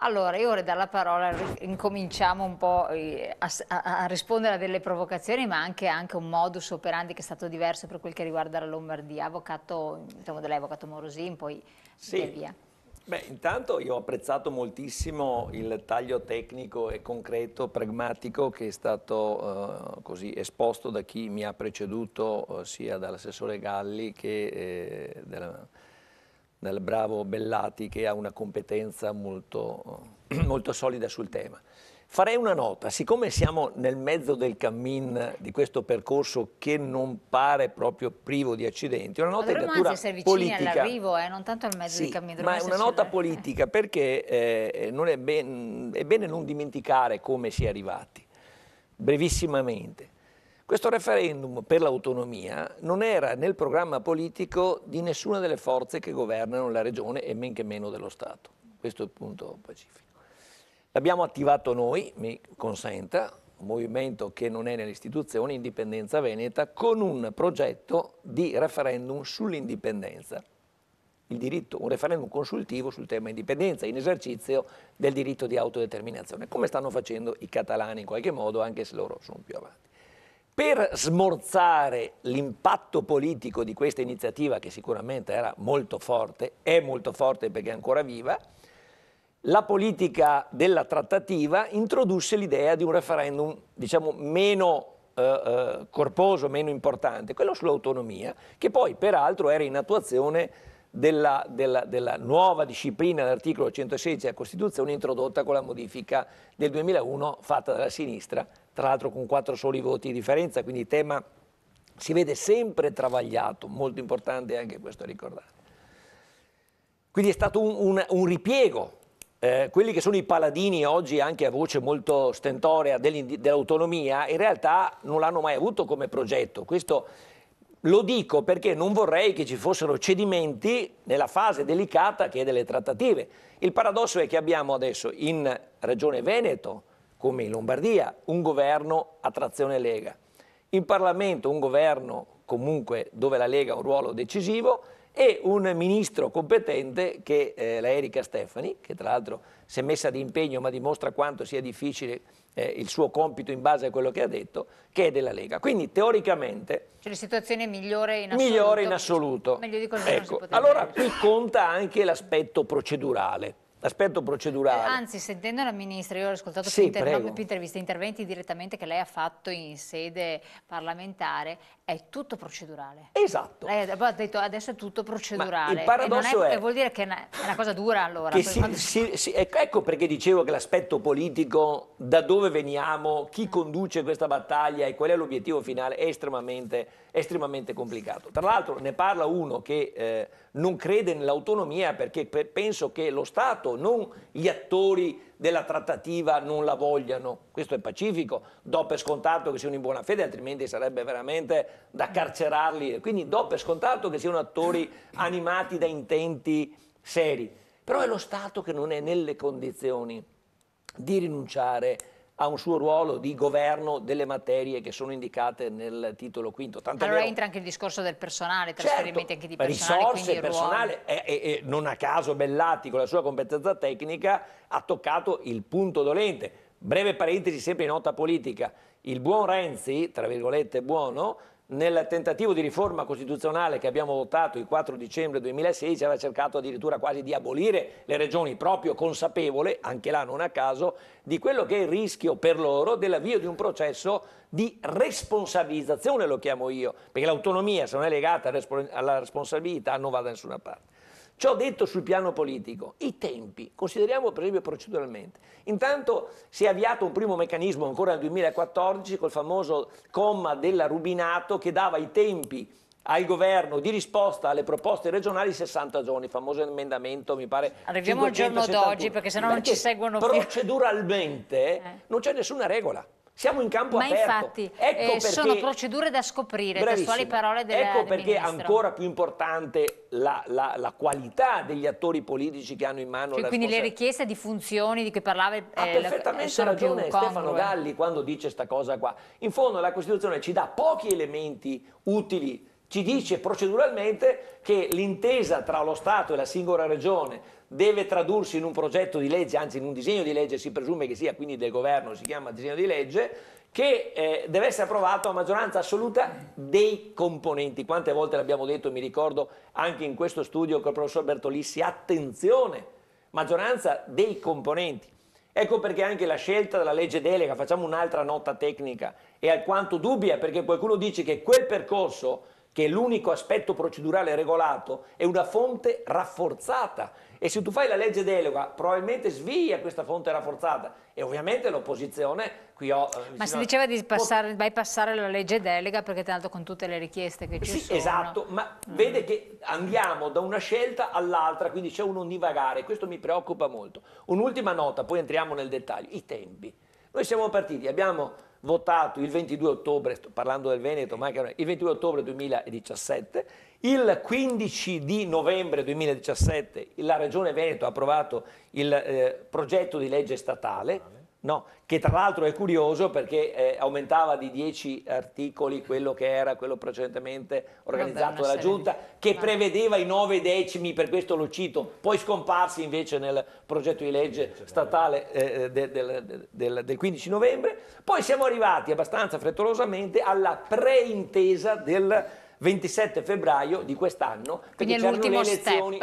Allora, io vorrei dare la parola, incominciamo un po' a rispondere a delle provocazioni, ma anche un modus operandi che è stato diverso per quel che riguarda la Lombardia. Avvocato, diciamo, dell'avvocato Morosin, poi via Sì, via. beh, intanto io ho apprezzato moltissimo il taglio tecnico e concreto, pragmatico che è stato così esposto da chi mi ha preceduto, sia dall'assessore Galli che dal bravo Bellati, che ha una competenza molto solida sul tema. Farei una nota, siccome siamo nel mezzo del cammin di questo percorso che non pare proprio privo di accidenti, una Ma nota di dovremmo anzi natura essere vicini politica. all'arrivo, non tanto al mezzo del Sì, cammino, ma dovremmo è una esserci nota alla... politica perché non è, è bene non dimenticare come si è arrivati. Brevissimamente, questo referendum per l'autonomia non era nel programma politico di nessuna delle forze che governano la regione e men che meno dello Stato. Questo è il punto pacifico. L'abbiamo attivato noi, mi consenta, un movimento che non è nelle istituzioni, Indipendenza Veneta, con un progetto di referendum sull'indipendenza. Il diritto, un referendum consultivo sul tema indipendenza, in esercizio del diritto di autodeterminazione, come stanno facendo i catalani in qualche modo, anche se loro sono più avanti. Per smorzare l'impatto politico di questa iniziativa, che sicuramente era molto forte, è molto forte perché è ancora viva, la politica della trattativa introdusse l'idea di un referendum, diciamo, meno corposo, meno importante, quello sull'autonomia, che poi peraltro era in attuazione della nuova disciplina dell'articolo 116 della Costituzione introdotta con la modifica del 2001 fatta dalla sinistra, tra l'altro con 4 soli voti di differenza, quindi il tema si vede sempre travagliato, molto importante anche questo a ricordare. Quindi è stato un ripiego. Quelli che sono i paladini oggi, anche a voce molto stentorea, dell'autonomia, in realtà non l'hanno mai avuto come progetto. Questo lo dico perché non vorrei che ci fossero cedimenti nella fase delicata che è delle trattative. Il paradosso è che abbiamo adesso in Regione Veneto, come in Lombardia, un governo a trazione Lega. In Parlamento un governo comunque dove la Lega ha un ruolo decisivo e un ministro competente che è la Erika Stefani, che tra l'altro si è messa di impegno ma dimostra quanto sia difficile il suo compito in base a quello che ha detto, che è della Lega. Quindi teoricamente... Cioè la situazione è migliore in assoluto? Migliore in assoluto. Meglio di così non si Ecco, potrebbe allora dire. qui conta anche l'aspetto procedurale. L'aspetto procedurale. Anzi, sentendo la ministra, io ho ascoltato Sì, più prego. interviste, interventi direttamente che lei ha fatto in sede parlamentare, è tutto procedurale. Esatto. Lei ha detto adesso è tutto procedurale. Ma il paradosso e vuol dire che è una cosa dura allora. Che ecco perché dicevo che l'aspetto politico, da dove veniamo, chi conduce questa battaglia e qual è l'obiettivo finale, è estremamente complicato. Tra l'altro ne parla uno che non crede nell'autonomia perché penso che lo Stato, non gli attori della trattativa, non la vogliano. Questo è pacifico, do per scontato che siano in buona fede, altrimenti sarebbe veramente da carcerarli. Quindi do per scontato che siano attori animati da intenti seri. Però è lo Stato che non è nelle condizioni di rinunciare a un suo ruolo di governo delle materie che sono indicate nel titolo quinto. Allora entra anche il discorso del personale, trasferimenti anche di personale, risorse, quindi personale, e non a caso Bellati con la sua competenza tecnica ha toccato il punto dolente. Breve parentesi, sempre in nota politica, il buon Renzi, tra virgolette buono, nel tentativo di riforma costituzionale che abbiamo votato il 4 dicembre 2016 aveva cercato addirittura quasi di abolire le regioni, proprio consapevole, anche là non a caso, di quello che è il rischio per loro dell'avvio di un processo di responsabilizzazione, lo chiamo io, perché l'autonomia se non è legata alla responsabilità non va da nessuna parte. Ciò detto sul piano politico, i tempi, consideriamo per esempio proceduralmente. Intanto si è avviato un primo meccanismo ancora nel 2014 col famoso comma della Rubinato che dava i tempi al governo di risposta alle proposte regionali 60 giorni, il famoso emendamento mi pare. Arriviamo al giorno d'oggi perché sennò non ci seguono più. Proceduralmente non c'è nessuna regola. Siamo in campo aperto. Ma infatti sono procedure da scoprire, testuali parole del Ecco perché è ministro. ancora più importante la qualità degli attori politici che hanno in mano la quindi le richieste di funzioni di cui parlava ha perfettamente ragione Stefano Galli quando dice sta cosa qua. In fondo la Costituzione ci dà pochi elementi utili ci dice proceduralmente che l'intesa tra lo Stato e la singola regione deve tradursi in un progetto di legge, anzi in un disegno di legge, si presume che sia quindi del governo, si chiama disegno di legge, che deve essere approvato a maggioranza assoluta dei componenti. Quante volte l'abbiamo detto, mi ricordo anche in questo studio con il professor Bertolissi, attenzione, maggioranza dei componenti. Ecco perché anche la scelta della legge delega, facciamo un'altra nota tecnica, è alquanto dubbia, perché qualcuno dice che quel percorso, che è l'unico aspetto procedurale regolato, è una fonte rafforzata. E se tu fai la legge delega, probabilmente svia questa fonte rafforzata. E ovviamente l'opposizione, qui ho... Ma si diceva di bypassare la legge delega perché tanto con tutte le richieste che ci sono... Esatto, ma vede che andiamo da una scelta all'altra, quindi c'è un divagare, questo mi preoccupa molto. Un'ultima nota, poi entriamo nel dettaglio, i tempi. Noi siamo partiti, abbiamo votato il 22 ottobre, sto parlando del Veneto, ma anche il 22 ottobre 2017, il 15 di novembre 2017 la Regione Veneto ha approvato il progetto di legge statale, no, che tra l'altro è curioso perché aumentava di 10 articoli quello che era quello precedentemente organizzato dalla Giunta, che prevedeva i 9 decimi, per questo lo cito, poi scomparsi invece nel progetto di legge statale del 15 novembre. Poi siamo arrivati abbastanza frettolosamente alla preintesa del 27 febbraio di quest'anno, perché c'erano le elezioni,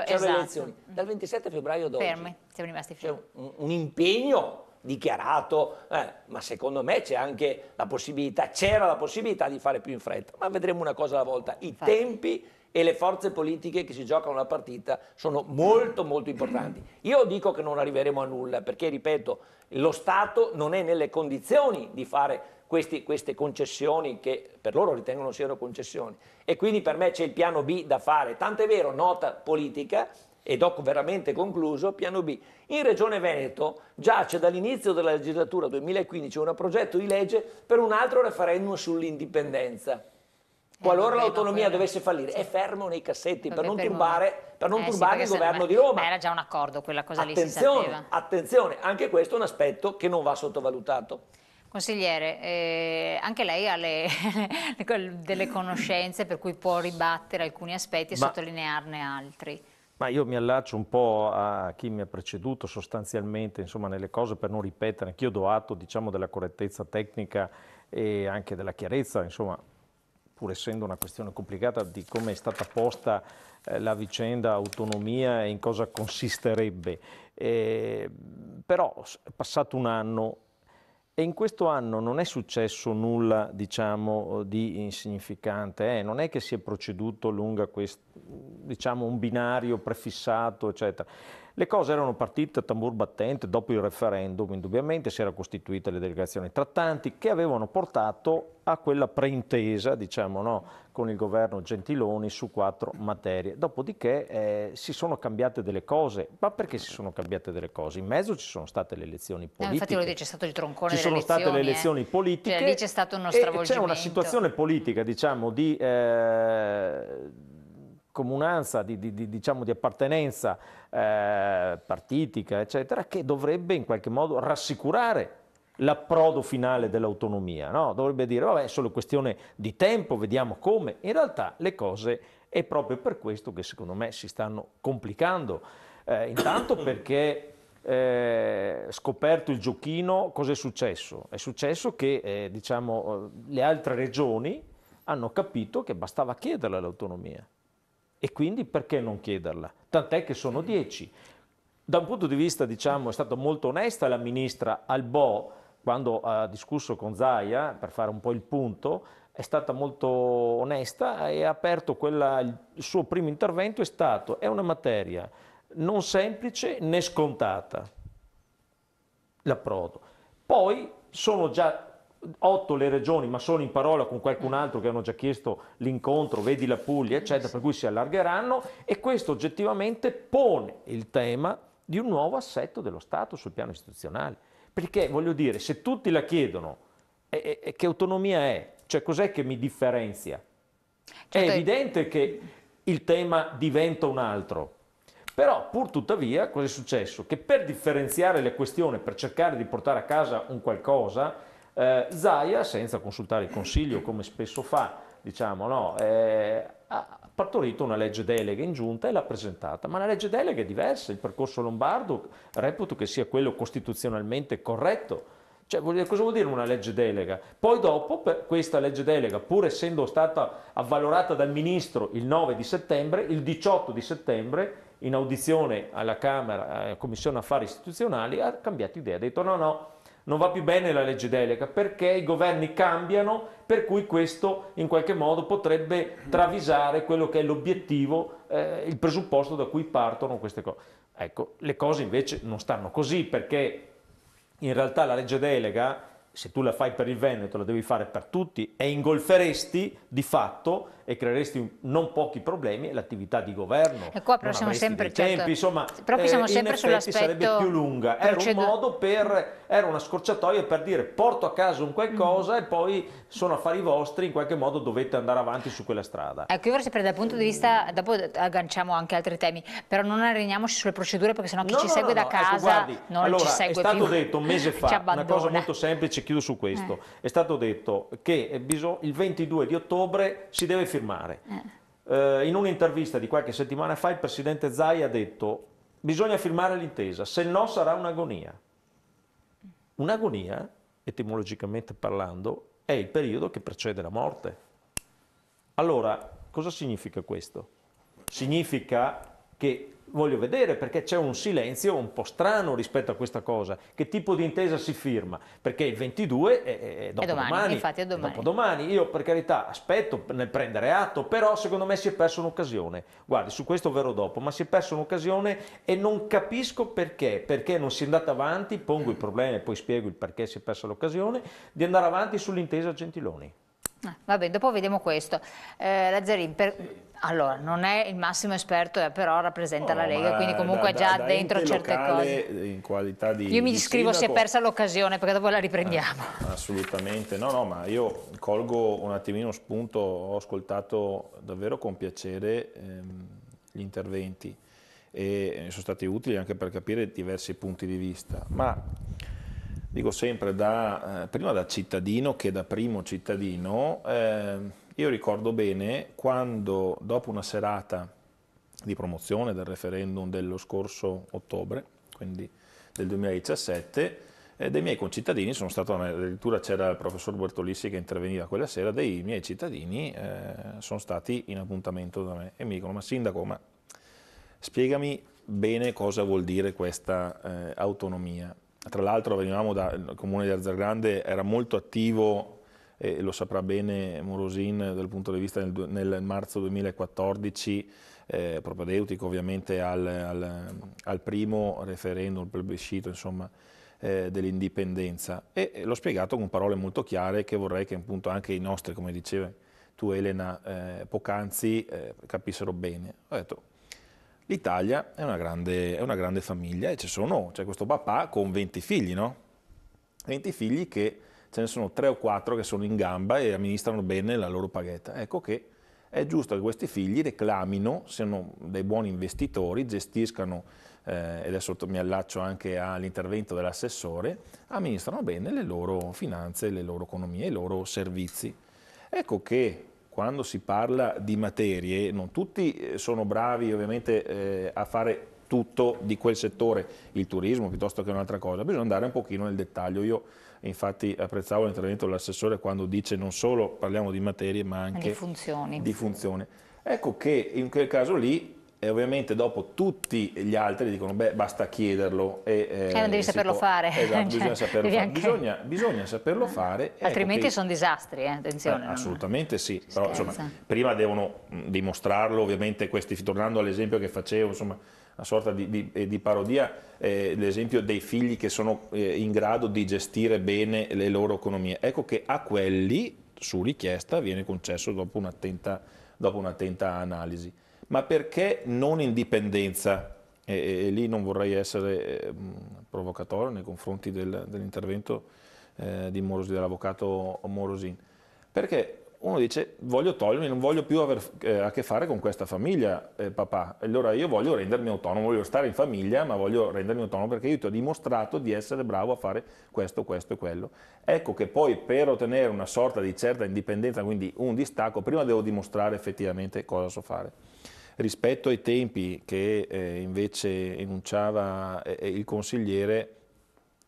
Dal 27 febbraio ad oggi fermi, siamo rimasti fermi. C'è un impegno dichiarato, ma secondo me c'è anche la possibilità, c'era la possibilità di fare più in fretta, ma vedremo una cosa alla volta. I tempi e le forze politiche che si giocano la partita sono molto molto importanti. Io dico che non arriveremo a nulla, perché ripeto, lo Stato non è nelle condizioni di fare queste concessioni che per loro ritengono siano concessioni, e quindi per me c'è il piano B da fare, tant'è vero, nota politica, e dopo veramente concluso, piano B. In Regione Veneto giace dall'inizio della legislatura 2015 un progetto di legge per un altro referendum sull'indipendenza. Qualora l'autonomia dovesse fallire, è fermo nei cassetti per non turbare il governo di Roma. Ma era già un accordo, quella cosa lì si sapeva. Attenzione, anche questo è un aspetto che non va sottovalutato. Consigliere, anche lei ha delle conoscenze per cui può ribattere alcuni aspetti e sottolinearne altri. Ma io mi allaccio un po' a chi mi ha preceduto sostanzialmente, insomma, nelle cose, per non ripetere. Anch'io do atto, diciamo, della correttezza tecnica e anche della chiarezza, insomma, pur essendo una questione complicata, di come è stata posta la vicenda autonomia e in cosa consisterebbe. Però è passato un anno e in questo anno non è successo nulla, diciamo, di insignificante. Non è che si è proceduto lungo diciamo, un binario prefissato, eccetera. Le cose erano partite a tambur battente dopo il referendum, indubbiamente si erano costituite le delegazioni trattanti che avevano portato a quella preintesa, diciamo, no, con il governo Gentiloni su 4 materie. Dopodiché si sono cambiate delle cose. Ma perché si sono cambiate delle cose? In mezzo ci sono state le elezioni politiche. Infatti lo dice, c'è stato il troncone delle elezioni. Ci sono state le elezioni politiche. Cioè, lì c'è stato uno stravolgimento. C'è una situazione politica, diciamo, di comunanza, diciamo, di appartenenza partitica, eccetera, che dovrebbe in qualche modo rassicurare l'approdo finale dell'autonomia, no? Dovrebbe dire, vabbè, è solo questione di tempo, vediamo come. In realtà le cose è proprio per questo che secondo me si stanno complicando. Intanto perché scoperto il giochino, cosa è successo? È successo che diciamo, le altre regioni hanno capito che bastava chiederla l'autonomia. E quindi perché non chiederla? Tant'è che sono 10. Da un punto di vista, diciamo, è stata molto onesta la ministra Albo quando ha discusso con Zaia, per fare un po' il punto, è stata molto onesta e ha aperto il suo primo intervento è una materia non semplice né scontata, l'approdo. Poi sono già 8 le regioni, ma sono in parola con qualcun altro che hanno già chiesto l'incontro, vedi la Puglia, eccetera, per cui si allargheranno, e questo oggettivamente pone il tema di un nuovo assetto dello Stato sul piano istituzionale. Perché, voglio dire, se tutti la chiedono, che autonomia è? Cioè, cos'è che mi differenzia? Certo. È evidente che il tema diventa un altro. Però, pur tuttavia, cosa è successo? Che per differenziare le questioni, per cercare di portare a casa un qualcosa, Zaia, senza consultare il Consiglio, come spesso fa, diciamo, no? Ha partorito una legge delega in giunta e l'ha presentata, ma la legge delega è diversa, il percorso lombardo reputo che sia quello costituzionalmente corretto. Cioè, cosa vuol dire una legge delega? Poi dopo, per questa legge delega, pur essendo stata avvalorata dal Ministro il 9 di settembre, il 18 di settembre, in audizione alla Camera, Commissione Affari Istituzionali, ha cambiato idea, ha detto no, non va più bene la legge delega perché i governi cambiano, per cui questo in qualche modo potrebbe travisare quello che è l'obiettivo, il presupposto da cui partono queste cose. Ecco, le cose invece non stanno così, perché in realtà la legge delega, se tu la fai per il Veneto, la devi fare per tutti e ingolferesti di fatto e creeresti non pochi problemi l'attività di governo. E qua però non siamo avresti sempre, dei tempi, certo, insomma, proprio siamo sempre in effetti sarebbe sull'aspetto più lunga. Era un modo era una scorciatoia per dire porto a casa un qualcosa e poi sono affari vostri, in qualche modo dovete andare avanti su quella strada. Ecco, io vorrei sapere dal punto di vista, dopo agganciamo anche altri temi, però non arreniamoci sulle procedure perché sennò chi ci segue da casa ecco, guardi, non allora, ci segue più. È stato detto un mese ci fa, una abbandona. cosa molto semplice, chiudo su questo, è stato detto che il 22 di ottobre si deve firmare. In un'intervista di qualche settimana fa il presidente Zaia ha detto bisogna firmare l'intesa, se no sarà un'agonia. Un'agonia, etimologicamente parlando, è il periodo che precede la morte. Allora, cosa significa questo? Significa che voglio vedere, perché c'è un silenzio un po' strano rispetto a questa cosa. Che tipo di intesa si firma? Perché il 22 è dopodomani. Infatti è domani. Dopodomani. Io per carità aspetto nel prendere atto, però secondo me si è persa un'occasione. Guardi, su questo verrò dopo, ma si è persa un'occasione e non capisco perché. Perché non si è andata avanti, pongo il problema e poi spiego il perché si è persa l'occasione, di andare avanti sull'intesa Gentiloni. Va bene, dopo vediamo questo. Lazzarin, allora, non è il massimo esperto, però rappresenta la Lega, quindi comunque già dentro certe cose. In qualità di Io mi descrivo si è sindaco, persa l'occasione, perché dopo la riprendiamo. Assolutamente, no, ma io colgo un attimino spunto, ho ascoltato davvero con piacere gli interventi e sono stati utili anche per capire diversi punti di vista, ma dico sempre, prima da cittadino che da primo cittadino, io ricordo bene quando dopo una serata di promozione del referendum dello scorso ottobre, quindi del 2017, dei miei concittadini sono stato, addirittura c'era il professor Bertolissi che interveniva quella sera, dei miei cittadini sono stati in appuntamento da me e mi dicono: ma sindaco, ma spiegami bene cosa vuol dire questa autonomia. Tra l'altro venivamo dal comune di Arzargrande, era molto attivo, e lo saprà bene Morosin dal punto di vista nel marzo 2014, propedeutico ovviamente al primo referendum, plebiscito insomma, dell'indipendenza, e l'ho spiegato con parole molto chiare che vorrei che appunto anche i nostri, come dicevi tu Elena poc'anzi, capissero bene. Ho detto: l'Italia è una grande famiglia e c'è questo papà con 20 figli, no? 20 figli che ce ne sono 3 o 4 che sono in gamba e amministrano bene la loro paghetta. Ecco che è giusto che questi figli reclamino, siano dei buoni investitori, gestiscano, e adesso mi allaccio anche all'intervento dell'assessore, amministrano bene le loro finanze, le loro economie, i loro servizi. Ecco che quando si parla di materie, non tutti sono bravi ovviamente a fare tutto di quel settore, il turismo piuttosto che un'altra cosa, bisogna andare un pochino nel dettaglio. Io infatti apprezzavo l'intervento dell'assessore quando dice non solo parliamo di materie ma anche di funzioni. Ecco che in quel caso lì, ovviamente dopo tutti gli altri dicono beh basta chiederlo non devi saperlo fare. Esatto, bisogna saperlo fare. Bisogna saperlo fare. Altrimenti sono disastri, attenzione. Assolutamente sì, però insomma, prima devono dimostrarlo, ovviamente tornando all'esempio che facevo, insomma, una sorta di parodia, l'esempio dei figli che sono in grado di gestire bene le loro economie. Ecco che a quelli, su richiesta, viene concesso dopo un'attenta analisi. Ma perché non indipendenza? E lì non vorrei essere provocatorio nei confronti dell'intervento dell'avvocato Morosin. Perché uno dice voglio togliermi, non voglio più avere a che fare con questa famiglia, papà, allora io voglio rendermi autonomo, voglio stare in famiglia ma voglio rendermi autonomo perché io ti ho dimostrato di essere bravo a fare questo, questo e quello. Ecco che poi per ottenere una sorta di certa indipendenza, quindi un distacco, prima devo dimostrare effettivamente cosa so fare. Rispetto ai tempi che invece enunciava il consigliere,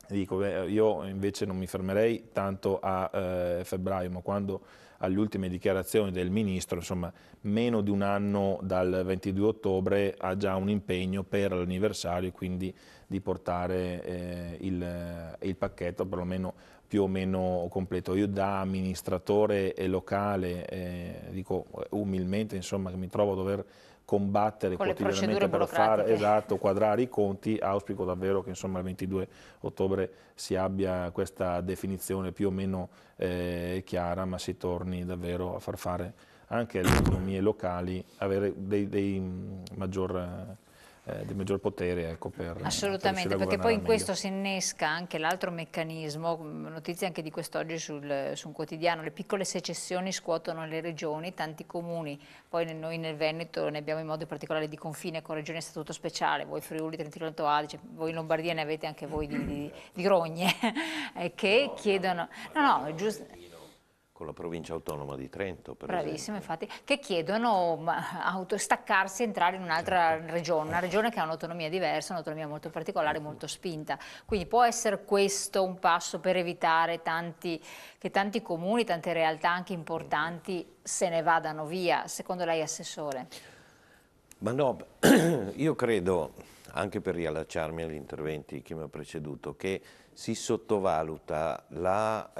dico, io invece non mi fermerei tanto a febbraio, ma quando alle ultime dichiarazioni del Ministro, insomma, meno di un anno dal 22 ottobre ha già un impegno per l'anniversario, quindi di portare il pacchetto perlomeno più o meno completo. Io da amministratore locale, dico umilmente, insomma, che mi trovo a dover combattere con le quotidianamente per fare, esatto, quadrare i conti, auspico davvero che insomma il 22 ottobre si abbia questa definizione più o meno chiara, ma si torni davvero a far fare anche alle autonomie locali, avere dei maggior potere, ecco, per assolutamente, perché poi in questo si innesca anche l'altro meccanismo, notizie anche di quest'oggi su un quotidiano, le piccole secessioni scuotono le regioni, tanti comuni, poi noi nel Veneto ne abbiamo in modo particolare di confine con regioni a statuto speciale, voi Friuli, Trentino Alto Adige, voi in Lombardia ne avete anche voi di rogne, che chiedono, no, giusto. Con la provincia autonoma di Trento, per Bravissimo, esempio. infatti, che chiedono staccarsi e entrare in un'altra regione, una regione che ha un'autonomia diversa, un'autonomia molto particolare, molto spinta. Quindi può essere questo un passo per evitare che tanti comuni, tante realtà anche importanti se ne vadano via, secondo lei, Assessore? Ma no, io credo, anche per riallacciarmi agli interventi che mi ha preceduto, che si sottovaluta la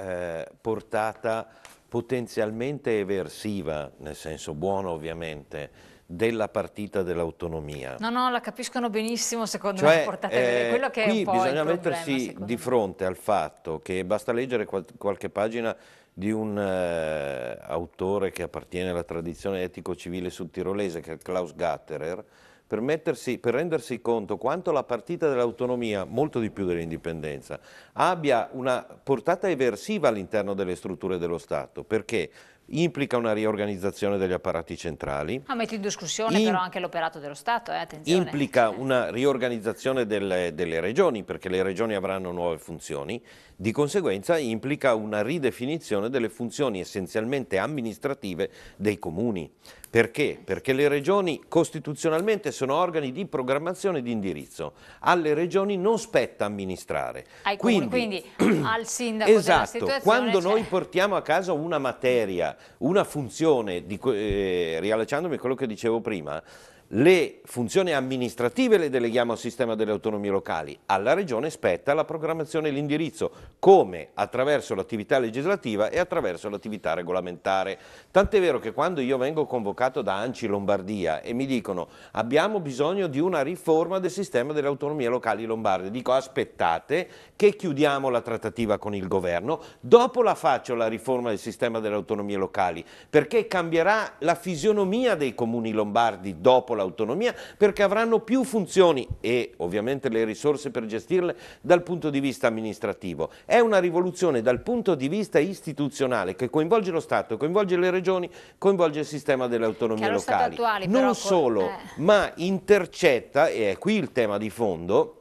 portata potenzialmente eversiva, nel senso buono ovviamente, della partita dell'autonomia. No, la capiscono benissimo secondo me la portata quello che qui è un po' bisogna il problema, mettersi di fronte al fatto che basta leggere qualche pagina di un autore che appartiene alla tradizione etico-civile sudtirolese, che è Klaus Gatterer, per rendersi conto quanto la partita dell'autonomia, molto di più dell'indipendenza, abbia una portata eversiva all'interno delle strutture dello Stato, perché implica una riorganizzazione degli apparati centrali. Mette in discussione però anche l'operato dello Stato, attenzione. Implica una riorganizzazione delle regioni, perché le regioni avranno nuove funzioni, di conseguenza implica una ridefinizione delle funzioni essenzialmente amministrative dei comuni. Perché? Perché le regioni costituzionalmente sono organi di programmazione e di indirizzo. Alle regioni non spetta amministrare. Quindi al sindaco della situazione. Quando noi portiamo a casa una materia, una funzione, riallacciandomi a quello che dicevo prima, le funzioni amministrative le deleghiamo al sistema delle autonomie locali, alla regione spetta la programmazione e l'indirizzo, come attraverso l'attività legislativa e attraverso l'attività regolamentare. Tant'è vero che quando io vengo convocato da ANCI Lombardia e mi dicono abbiamo bisogno di una riforma del sistema delle autonomie locali lombarde, dico aspettate che chiudiamo la trattativa con il governo, dopo la faccio la riforma del sistema delle autonomie locali, perché cambierà la fisionomia dei comuni lombardi dopo l'autonomia, perché avranno più funzioni e ovviamente le risorse per gestirle dal punto di vista amministrativo. È una rivoluzione dal punto di vista istituzionale che coinvolge lo Stato, coinvolge le regioni, coinvolge il sistema delle autonomie locali. Non solo, ma intercetta, e è qui il tema di fondo,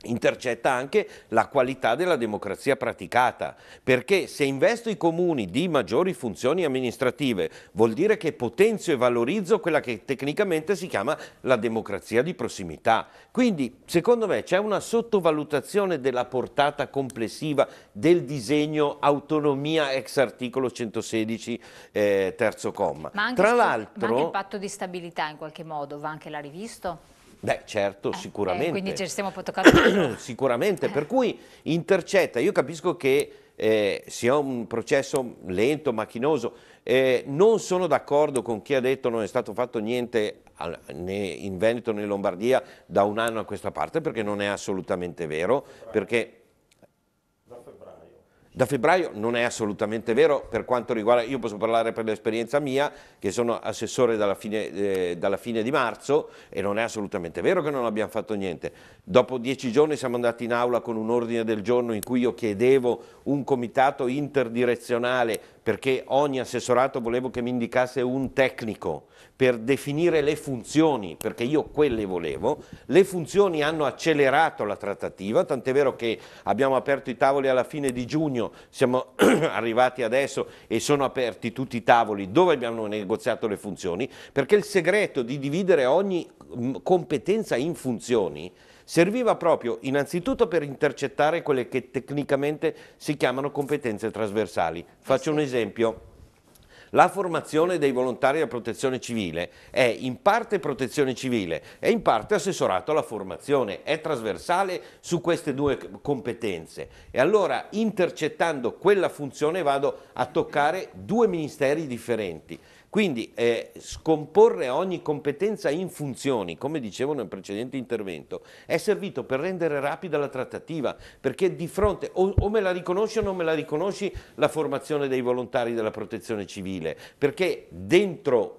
intercetta anche la qualità della democrazia praticata, perché se investo i comuni di maggiori funzioni amministrative vuol dire che potenzio e valorizzo quella che tecnicamente si chiama la democrazia di prossimità. Quindi secondo me c'è una sottovalutazione della portata complessiva del disegno autonomia ex articolo 116 terzo comma. Ma anche, tra l'altro, ma anche il patto di stabilità in qualche modo va anche là rivisto? Beh, certo, sicuramente. Quindi ci stiamo toccando. Sicuramente, per cui intercetta. Io capisco che sia un processo lento, macchinoso. Non sono d'accordo con chi ha detto non è stato fatto niente né in Veneto né in Lombardia da un anno a questa parte, perché non è assolutamente vero, perché da febbraio non è assolutamente vero per quanto riguarda, io posso parlare per l'esperienza mia, che sono assessore dalla fine di marzo, e non è assolutamente vero che non abbiamo fatto niente. Dopo 10 giorni siamo andati in aula con un ordine del giorno in cui io chiedevo un comitato interdirezionale perché ogni assessorato volevo che mi indicasse un tecnico per definire le funzioni, perché io quelle volevo. Le funzioni hanno accelerato la trattativa, tant'è vero che abbiamo aperto i tavoli alla fine di giugno, siamo arrivati adesso e sono aperti tutti i tavoli dove abbiamo negoziato le funzioni, perché il segreto di dividere ogni competenza in funzioni serviva proprio innanzitutto per intercettare quelle che tecnicamente si chiamano competenze trasversali. Faccio un esempio. La formazione dei volontari della protezione civile è in parte protezione civile e in parte assessorato alla formazione, è trasversale su queste due competenze e allora intercettando quella funzione vado a toccare due ministeri differenti. Quindi scomporre ogni competenza in funzioni, come dicevo nel precedente intervento, è servito per rendere rapida la trattativa, perché di fronte o me la riconosci o non me la riconosci la formazione dei volontari della protezione civile, perché dentro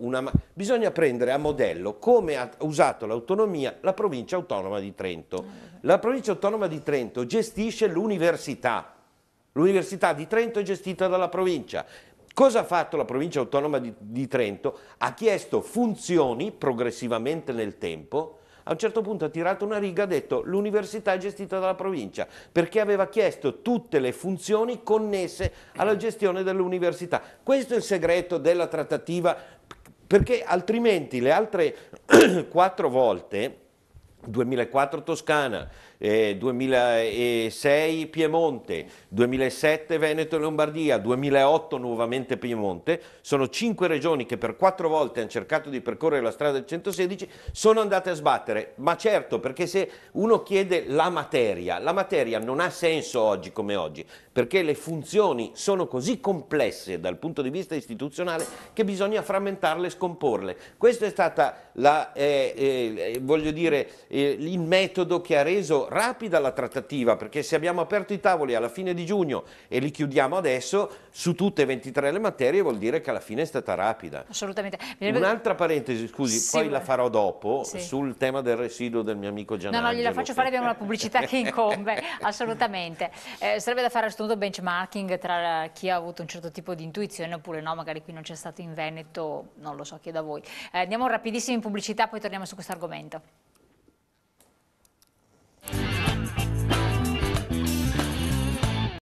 bisogna prendere a modello come ha usato l'autonomia la provincia autonoma di Trento. La provincia autonoma di Trento gestisce l'università di Trento è gestita dalla provincia. Cosa ha fatto la provincia autonoma di Trento? Ha chiesto funzioni progressivamente nel tempo, a un certo punto ha tirato una riga e ha detto l'università è gestita dalla provincia, perché aveva chiesto tutte le funzioni connesse alla gestione dell'università. Questo è il segreto della trattativa, perché altrimenti le altre 4 volte, 2004 Toscana, 2006 Piemonte, 2007 Veneto e Lombardia, 2008 nuovamente Piemonte, sono 5 regioni che per 4 volte hanno cercato di percorrere la strada del 116, sono andate a sbattere, ma certo, perché se uno chiede la materia non ha senso oggi come oggi, perché le funzioni sono così complesse dal punto di vista istituzionale che bisogna frammentarle e scomporle. Questo è stata voglio dire, il metodo che ha reso rapida la trattativa, perché se abbiamo aperto i tavoli alla fine di giugno e li chiudiamo adesso su tutte e 23 le materie, vuol dire che alla fine è stata rapida. Assolutamente. Un'altra parentesi, scusi, Sì, poi la farò dopo, sì, sul tema del residuo del mio amico Gianangelo. No, gliela faccio fare, abbiamo una pubblicità che incombe, assolutamente. Sarebbe da fare a questo punto benchmarking tra chi ha avuto un certo tipo di intuizione oppure no, magari qui non c'è stato in Veneto, non lo so, chiedo a voi. Andiamo rapidissimo in pubblicità, poi torniamo su questo argomento.